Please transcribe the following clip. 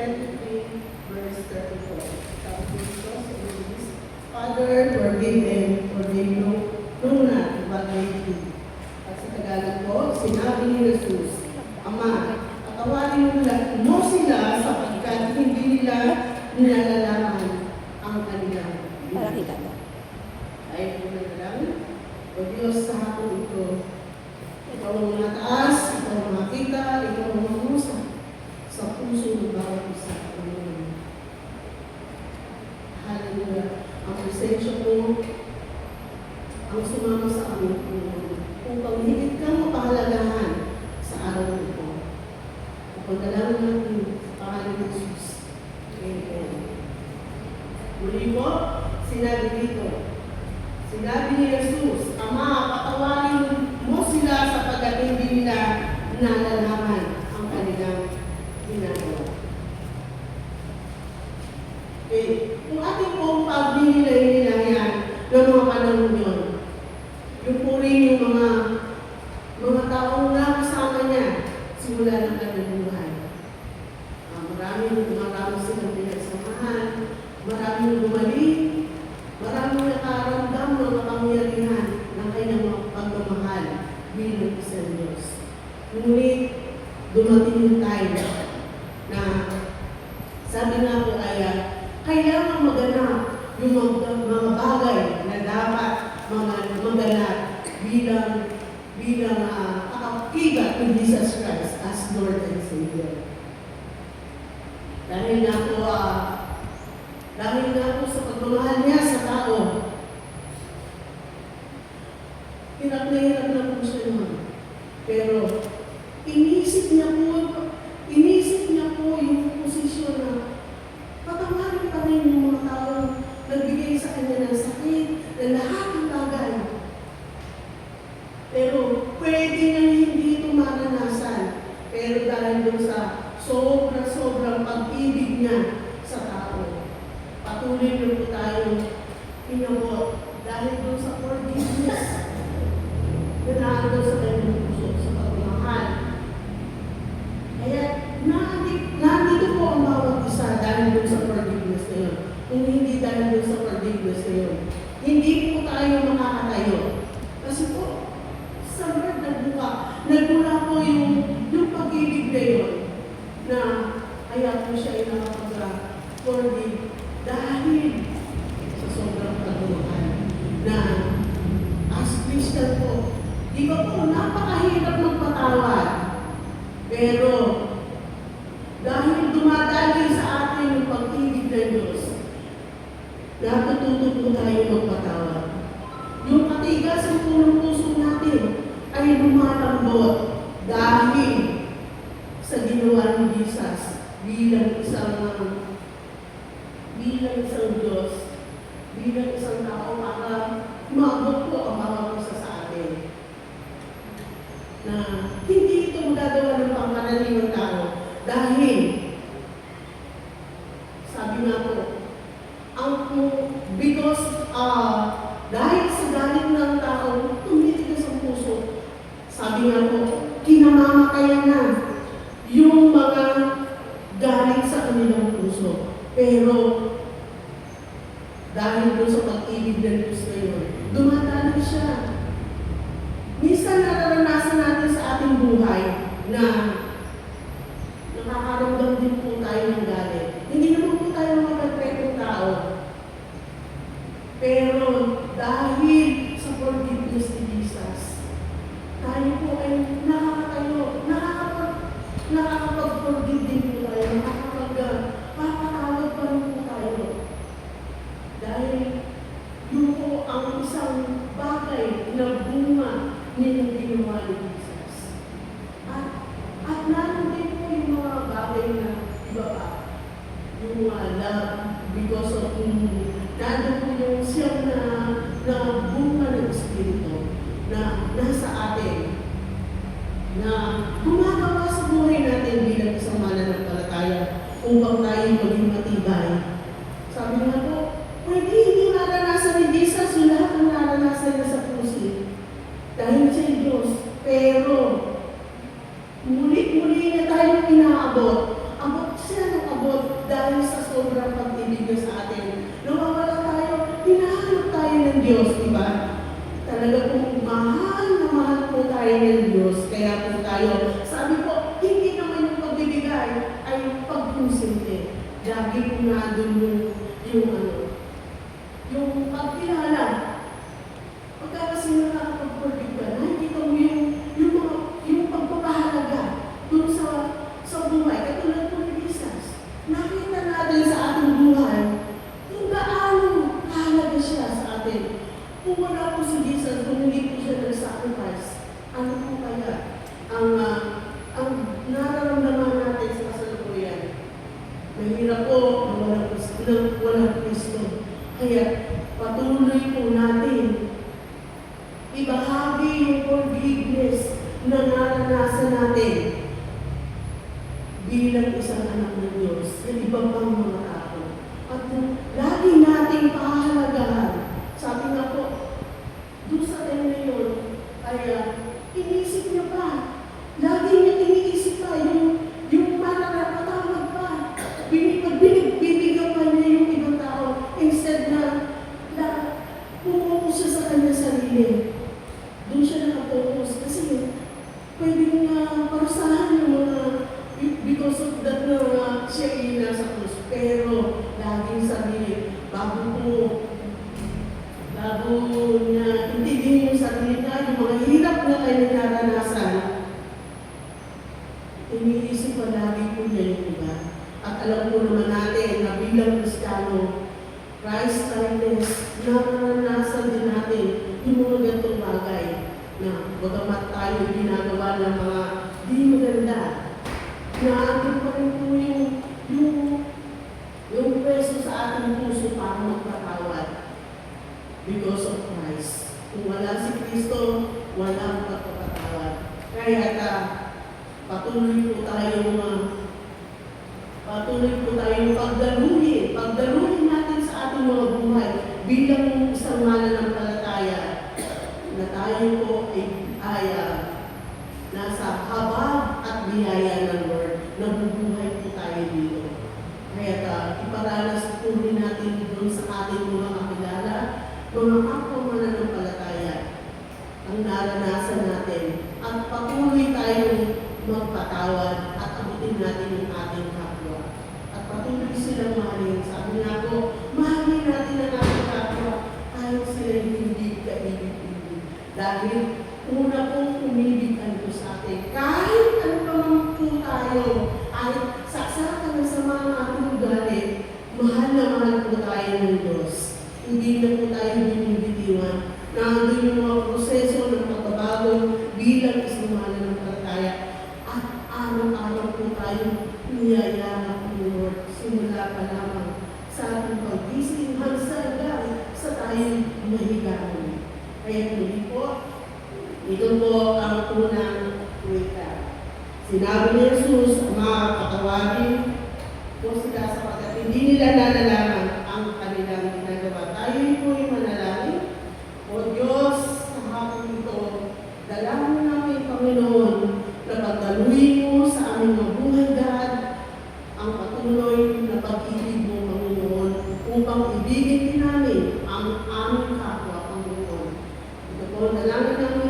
23, verse 34. Sabi ni Jesus, Father, forgive them, for they know not what they do. At sa Tagalog po, sinabi ni Jesus, Ama, patawarin mo sila sapagkat hindi nila nilalaman ang kanilang Para kita ba? ay pinagalang. O Diyos, sa hapon ito, ikaw ang mataas, ikaw ang makita, ikaw ang mamusa sa puso ng bawat isa. Hallelujah. Ang presensya mo, ang sumama sa amin, upang higit kang mapahalagahan sa araw nito. Upang dalawin natin sa pangalan ng Jesus. Amen. Muli po, sinabi ni Jesus, Ama, patawarin mo sila sapagkat hindi nila nalalaman ang kanilang ginagawa. Okay. Kung ating pong pagbinilay nila yan, noong mga panahon yun, yung po rin yung mga taong nakasama niya, simula ng kanyang buhay. Marami silang pinagsamahan, maraming gumaling, maraming nakaramdam ng kapangyarihan ng kanyang pagmamahal bilang isang Diyos. Ngunit, dumating yung time na sabi nga po kailangan maganap yung mga bagay na dapat maganap bilang akakibat ni Jesus Christ as Lord and Savior. Dahil nga po sa pagmamahal niya sa tao, hirap na po siya naman. Pero inisip niya po yung posisyon na patawarin pa rin yung mga taong nagbigay sa kanya ng sakit, ng lahat ng bagay. Pero pwede niya hindi ito maranasan. Pero dahil doon sa sobrang pag-ibig niya sa tao, patuloy niyo po tayo inabot dahil doon sa forgiveness na naandun sa kanyang puso, sa pagmamahal. Kaya nandito po ang bawat isa dahil doon sa forgiveness na yun. Kung hindi dahil doon sa forgiveness na yun, hindi po tayo makakatayo. Kasi po, sa Lord nagmula po yung pag-ibig na yun, na kaya po siya ay nakapag-forgive dahil sa sobrang pagmamahal na as Christian po, di ba po napakahirap magpatawad, pero dahil dumadali sa atin yung pag-ibig ng Diyos, natututo po tayo magpatawad. Yung katigasan po ng puso natin ay lumalambot dahil sa ginawa ni Jesus bilang isang Diyos, bilang isang tao para maabot po ang bawat isa sa atin. Na hindi ito magagawa ng pangkaraniwang tao dahil sabi nga po, dahil sa galing ng tao, tumitigas ang puso. Sabi nga po, kinamamatayan na yung mga galing sa kanilang puso. Pero, dahil doon sa pag-ibig ng Diyos na yun, dumadaan siya. Minsan nararanasan natin sa ating buhay na nakakaramdam din po tayo ng galit. Hindi naman po tayo mga perfectong tao. Pero, dahil sa forgiveness ni Jesus, tayo po ay nakakapag-forgive din po tayo, makakapatawad pa rin po tayo. Dahil yun po ang isang bagay na bunga nilang ginawa ni Jesus. At naroon din po yung mga bagay na iba pa. Yung love, because of nandun po yung siyang na bunga ng Espiritu na nasa atin, na gumagawa sa buhay natin bilang isang mananampalataya upang tayo maging matibay. Sabi nga po, pwede hindi naranasan ni Jesus yung lahat ng naranasan na sa puso. Dahil siya Diyos, pero ng Diyos, di ba? Talaga pong mahal na mahal po tayo ng Diyos. Kaya po tayo, sabi po, hindi naman yung pagbibigay ay yung pagkonsente. Lagi po na doon yung pagkilala. Pagka kasi nakakapag-forgive ka, nakikita mo yung pagpapahalaga doon sa buhay. Katulad po ni Jesus. Nakita natin sa ating buhay kung gaano kahalaga siya sa atin. Kung wala po si Jesus, kung hindi po siya nag-sacrifice, ano po kaya ang nararamdaman natin sa kasalukuyan? Mahirap po na walang Kristo. Kaya patuloy po natin ibahagi yung forgiveness na naranasan natin bilang isang anak ng Diyos sa ibang pang mga tao. At lagi nating pahalagahan. Sabi nga po, doon sa time na yun, ay iniisip niya pa. Lagi niya iniisip pa yung patawag pa. Bibigyan pa niya yung ibang tao. Instead na pumupo siya sa kanya sarili. Doon siya nakapokus. Kasi pwede niya parusahan yung mga because of that na siya ay nasa krus. Pero laging sarili, bago niya intindihin yung sarili niya, yung mga hirap na kayo naranasan, iniisip pa lagi po niya yung iba. At alam po naman natin na bilang Kristiyano, Christ likeness, naranasan din natin yung mga ganitong bagay na bagamat tayo ginagawa ng mga di maganda, na atin pa rin po yung preso sa ating puso para magpatawad because of Christ. Kung wala si Kristo, walang pagpapatawad. Kaya patuloy po tayong pagdaluhin natin sa ating mga buhay bilang isang mananampalataya na tayo po ay nasa habag at biyaya ng Lord. Nabubuhay po tayo dito. Kaya iparanas po rin natin doon sa ating mga kakilala, mga kapwa mananampalataya ang naranasan natin at patuloy tayong magpatawad at abutin natin yung ating kapwa. At patuloy silang mahalin. Sabi nga po, mahalin natin ang ating kapwa kahit sila hindi kaibig-ibig. Dahil una pong umibig ko sa atin. Kahit ano pa man po tayo, kahit saksakan sa mga ating ugali, mahal na mahal po tayo ng Diyos. Hindi na po tayo binibitiwan. Nandun yung mga proseso ng pagbabago bilang isang mananampalataya. At araw-araw po tayo niyayakap ng Lord. Simula pa lamang sa ating pag-gising hanggang sa tayong mahigaan. Kaya muli po, ito po ang unang wika. Sinabi ni Jesus, patawagin po sila sapagkat hindi nila nalalaman ang kanilang ginagawa. Tayo po'y manalangin. O Diyos, sa hapon ito, dalangin namin, Panginoon, na pagdaluin mo sa aming mga buhay, God, ang patuloy na pag-ibig mo, Panginoon, upang ibigin din namin ang aming kapwa, Panginoon. Ito po, dalangin namin